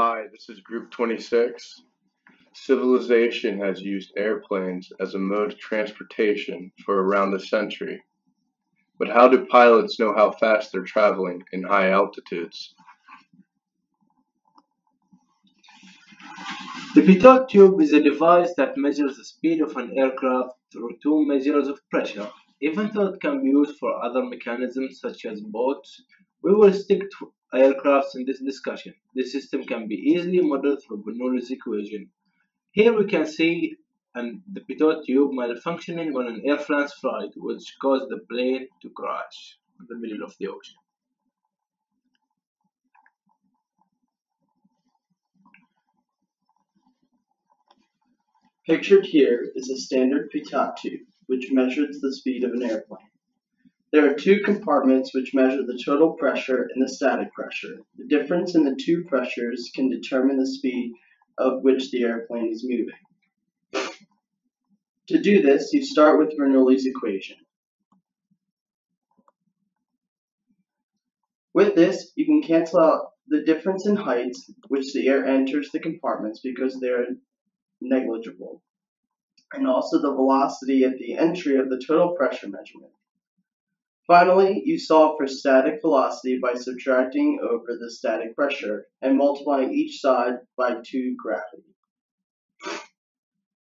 Hi, this is Group 26. Civilization has used airplanes as a mode of transportation for around a century. But how do pilots know how fast they're traveling in high altitudes? The pitot tube is a device that measures the speed of an aircraft through two measures of pressure. Even though it can be used for other mechanisms such as boats, we will stick to aircrafts in this discussion. This system can be easily modeled through Bernoulli's equation. Here we can see the pitot tube malfunctioning on an Air France flight, which caused the plane to crash in the middle of the ocean. Pictured here is a standard pitot tube, which measures the speed of an airplane. There are two compartments which measure the total pressure and the static pressure. The difference in the two pressures can determine the speed of which the airplane is moving. To do this, you start with Bernoulli's equation. With this, you can cancel out the difference in heights which the air enters the compartments because they are negligible, and also the velocity at the entry of the total pressure measurement. Finally, you solve for static velocity by subtracting over the static pressure and multiplying each side by 2 gravity.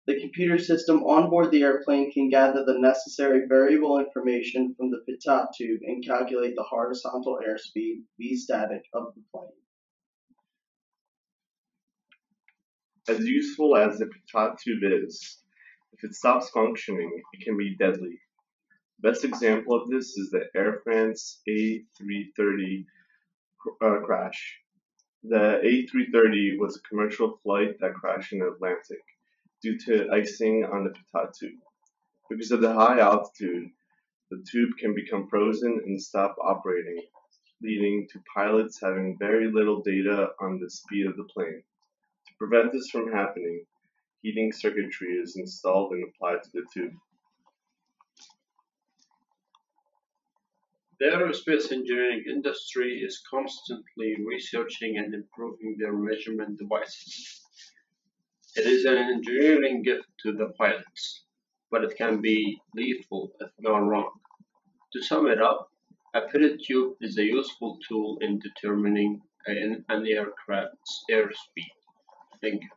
The computer system on board the airplane can gather the necessary variable information from the pitot tube and calculate the horizontal airspeed, v static, of the plane. As useful as the pitot tube is, if it stops functioning, it can be deadly. The best example of this is the Air France A330 crash. The A330 was a commercial flight that crashed in the Atlantic due to icing on the pitot tube. Because of the high altitude, the tube can become frozen and stop operating, leading to pilots having very little data on the speed of the plane. To prevent this from happening, heating circuitry is installed and applied to the tube. The aerospace engineering industry is constantly researching and improving their measurement devices. It is an engineering gift to the pilots, but it can be lethal if gone wrong. To sum it up, a pitot tube is a useful tool in determining an aircraft's airspeed. Thank you.